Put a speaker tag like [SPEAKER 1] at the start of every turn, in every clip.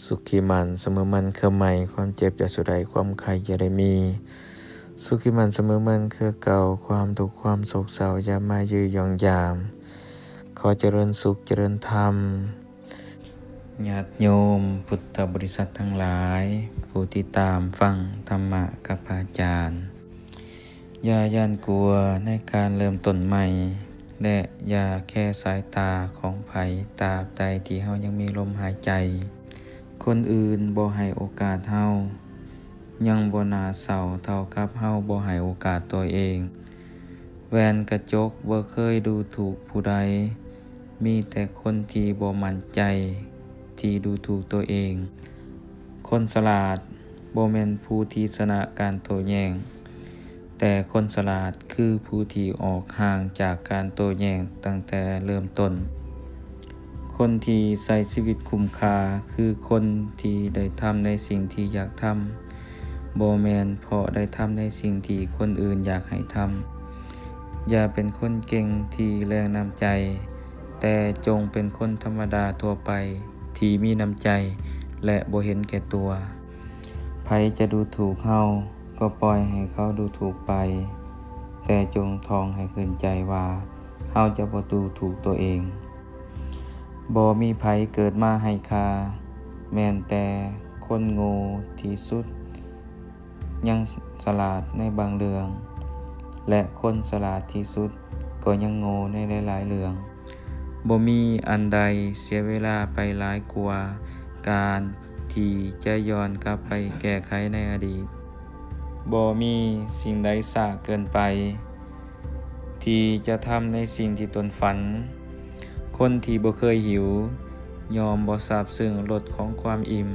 [SPEAKER 1] สุขีมันเสมอมันคือใหม่ความเจ็บจะสุดใดความใครจะได้มีสุขีมันเสมอมันคือเก่าความทุกข์ความโศกเศร้าอย่ามายื้อยองยามขอเจริญสุขเจริญธรรมญาติโยมพุทธบริษัททั้งหลายผู้ที่ตามฟังธรรมะกับอาจารย์อย่าย่านกลัวในการเริ่มต้นใหม่และอย่าแค่สายตาของไผตราบใดที่เฮายังมีลมหายใจคนอื่นบ่ให้โอกาสเฮายังบ่น่าเศร้าเท่ากับเฮาบ่ให้โอกาสตัวเองแหวนกระจกบ่เคยดูถูกผู้ใดมีแต่คนที่บ่มั่นใจที่ดูถูกตัวเองคนฉลาดบ่แม่นผู้ที่ชนะการโต้แย้งแต่คนฉลาดคือผู้ที่ออกห่างจากการโต้แย้งตั้งแต่เริ่มต้นคนที่ใช้ชีวิตคุ้มค่าคือคนที่ได้ทำในสิ่งที่อยากทำบ่แม่นเพราะได้ทำในสิ่งที่คนอื่นอยากให้ทำอย่าเป็นคนเก่งที่แรงน้ำใจแต่จงเป็นคนธรรมดาทั่วไปที่มีน้ำใจและบ่เห็นแก่ตัวไผจะดูถูกเฮาก็ปล่อยให้เขาดูถูกไปแต่จงทองให้ขึ้นใจว่าเฮาจะบ่ดูถูกตัวเองบ่มีไผเกิดมาให้ค่าแม้นแต่คนโง่ที่สุดยังฉลาดในบางเรื่องและคนฉลาดที่สุดก็ยังโง่ในหลายๆเรื่องบ่มีอันใดเสียเวลาไปหลายกว่าการที่จะย้อนกลับไปแก้ไขในอดีตบ่มีสิ่งใดช้าเกินไปที่จะทำในสิ่งที่ตนฝันคนที่บ่เคยหิวยอมบ่ทราบซึ้งรสของความอิ่ม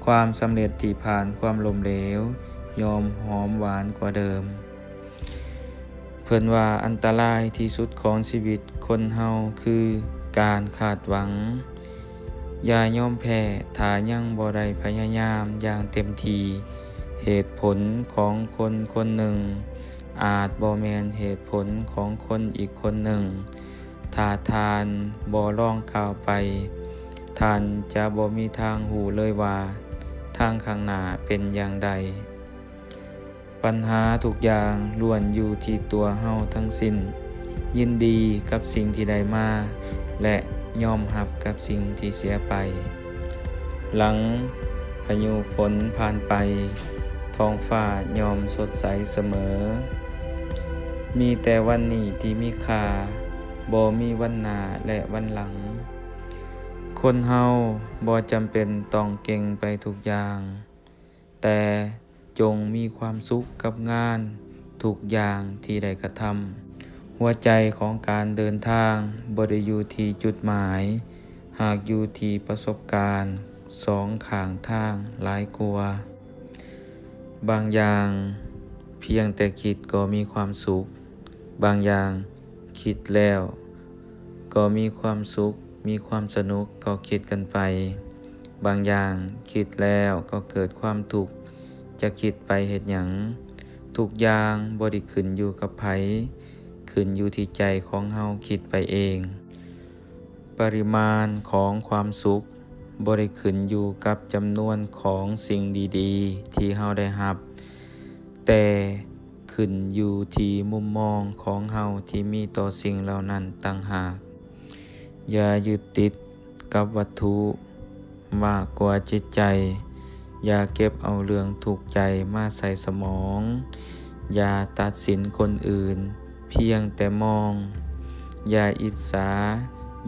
[SPEAKER 1] ความสำเร็จที่ผ่านความล้มเหลวยอมหอมหวานกว่าเดิมเพิ่นว่าอันตรายที่สุดของชีวิตคนเฮาคือการคาดหวังอย่ายอมแพ้ถ้ายังบ่ได้พยายามอย่างเต็มที่เหตุผลของคนคนหนึ่งอาจบ่แม่นเหตุผลของคนอีกคนหนึ่งถ้าทานบ่ลองก้าวไปท่านจะบ่มีทางรู้เลยว่าทางข้างหน้าเป็นอย่างใดปัญหาทุกอย่างล้วนอยู่ที่ตัวเฮาทั้งสิ้นยินดีกับสิ่งที่ได้มาและยอมรับกับสิ่งที่เสียไปหลังพายุฝนผ่านไปท้องฟ้ายอมสดใสเสมอมีแต่วันนี้ที่มีค่าบ่มีวันหน้าและวันหลังคนเฮาบ่จำเป็นต้องเก่งไปทุกอย่างแต่จงมีความสุขกับงานทุกอย่างที่ได้กระทำหัวใจของการเดินทางบ่ได้อยู่ที่จุดหมายหากอยู่ที่ประสบการณ์สองข้างทางหลายกว่าบางอย่างเพียงแต่คิดก็มีความสุขบางอย่างคิดแล้วก็มีความสุขมีความสนุกก็คิดกันไปบางอย่างคิดแล้วก็เกิดความทุกข์จะคิดไปเฮ็ดหยังทุกอย่างบ่ได้ขึ้นอยู่กับไผขึ้นอยู่ที่ใจของเฮาคิดไปเองปริมาณของความสุขบ่ได้ขึ้นอยู่กับจำนวนของสิ่งดีๆที่เฮาได้รับแต่ขึ้นอยู่ที่มุมมองของเฮาที่มีต่อสิ่งเหล่านั้นต่างหากอย่ายึดติดกับวัตถุมากกว่าจิตใจอย่าเก็บเอาเรื่องทุกข์ใจมาใส่สมองอย่าตัดสินคนอื่นเพียงแต่มองอย่าอิจฉา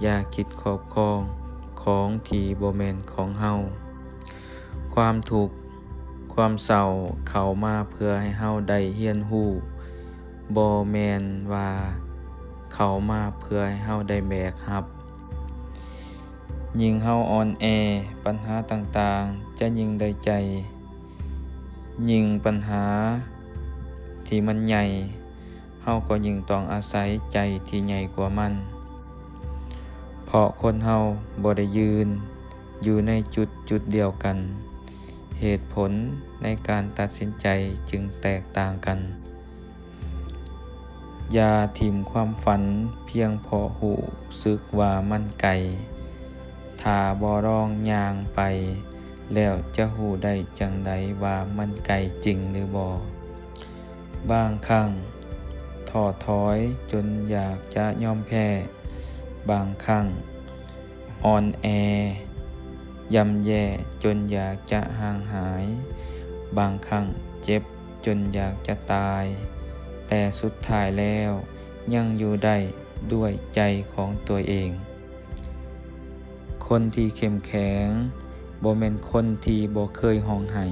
[SPEAKER 1] อย่าคิดครอบครองของที่บ่แม่นของเฮาความทุกข์ความเศร้าเข้ามาเพื่อให้เฮาได้เรียนรู้บ่แม่นว่าเข้ามาเพื่อให้เฮาได้แบกรับยิ่งเฮาอ่อนแอปัญหาต่างๆจะยิ่งได้ใจยิ่งปัญหาที่มันใหญ่เฮาก็ยิ่งต้องอาศัยใจที่ใหญ่กว่ามันเพราะคนเฮาบ่ได้ยืนอยู่ในจุดเดียวกันเหตุผลในการตัดสินใจจึงแตกต่างกันอย่าทิ่มความฝันเพียงเพราะรู้สึกว่ามันไกล ถ้าบ่ลองย่างไปแล้วจะรู้ได้จั่งใดว่ามันไกลจริงหรือบ่บางครั้งท้อถอยจนอยากจะยอมแพ้บางครั้งอ่อนแอย่ำแย่จนอยากจะห่างหายบางครั้งเจ็บจนอยากจะตายแต่สุดท้ายแล้วยังอยู่ได้ด้วยใจของตัวเองคนที่เข้มแข็งบ่แม่นคนที่บ่เคยร้องไห้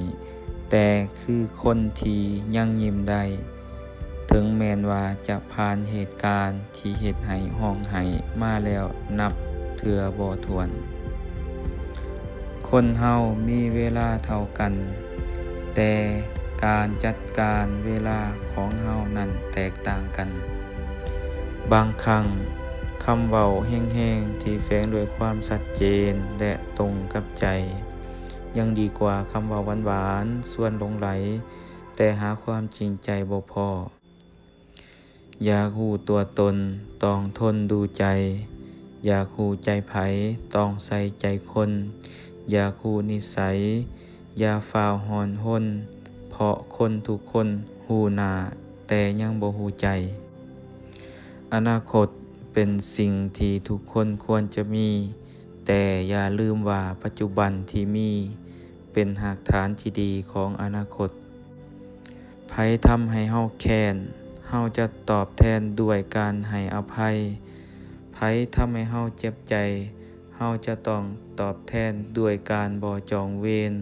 [SPEAKER 1] แต่คือคนที่ยังยิ้มได้ถึงแม้นว่าจะผ่านเหตุการณ์ที่เฮ็ดให้ร้องไห้มาแล้วนับเทื่อบ่ถ้วนคนเฮามีเวลาเท่ากันแต่การจัดการเวลาของเฮานั้นแตกต่างกันบางครั้งคำเว้าแห้งๆที่แฝงด้วยความชัดเจนและตรงกับใจยังดีกว่าคำเว้าหวานๆส่วนหลงไหลแต่หาความจริงใจบ่พออยากรู้ตัวตนต้องทนดูใจอยากรู้ใจไผต้องใส่ใจคนอยากรู้นิสัยอย่าฟ้าวร้อนรนเพราะคนทุกคนรู้หน้าแต่ยังบ่รู้ใจอนาคตเป็นสิ่งที่ทุกคนควรจะมีแต่อย่าลืมว่าปัจจุบันที่มีเป็นรากฐานที่ดีของอนาคตไผทำให้เฮาแค้นเฮาจะตอบแทนด้วยการให้อภัยไผทำให้เฮาเจ็บใจเฮาจะต้องตอบแทนด้วยการบ่จองเวร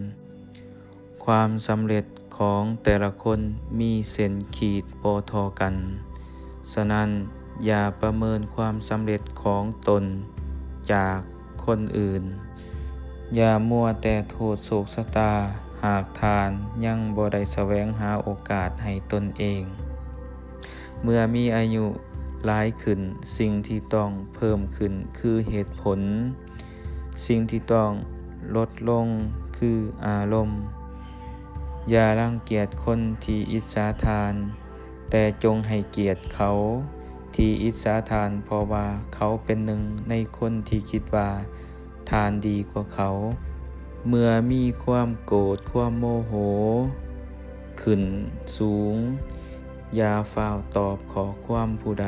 [SPEAKER 1] ความสำเร็จของแต่ละคนมีเส้นขีดบ่เท่ากันฉะนั้นอย่าประเมินความสำเร็จของตนจากคนอื่นอย่ามัวแต่โทษโศกชะตาหากทานยังบ่ได้แสวงหาโอกาสให้ตนเองเมื่อมีอายุหลายขึ้นสิ่งที่ต้องเพิ่มขึ้นคือเหตุผลสิ่งที่ต้องลดลงคืออารมณ์อย่ารังเกียจคนที่อิจฉาทานแต่จงให้เกียรติเขาที่อิจฉาทานเพราะว่าเขาเป็นหนึ่งในคนที่คิดว่าทานดีกว่าเขาเมื่อมีความโกรธความโมโหขึ้นสูงอย่าฟ้าวตอบขอความผู้ใด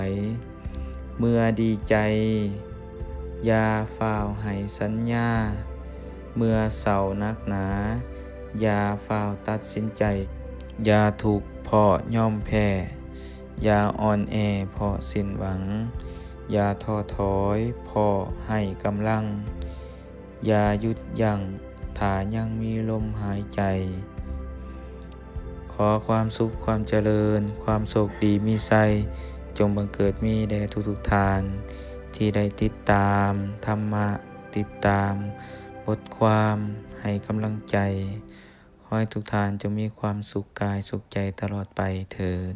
[SPEAKER 1] เมื่อดีใจอย่าฟ้าวให้สัญญาเมื่อเศร้านักหนาอย่าฟ้าวตัดสินใจอย่าถูกเพราะยอมแพ้อย่าอ่อนแอเพราะสิ้นหวังอย่าท้อถอยเพราะให้กำลังอย่าหยุดยั้งถ้ายังมีลมหายใจขอความสุขความเจริญความโชคดีมีชัยจงบังเกิดมีแด่ทุกๆท่านที่ได้ติดตามธรรมะติดตามบทความให้กำลังใจขอให้ทุกท่านจงมีความสุขกายสุขใจตลอดไปเถิด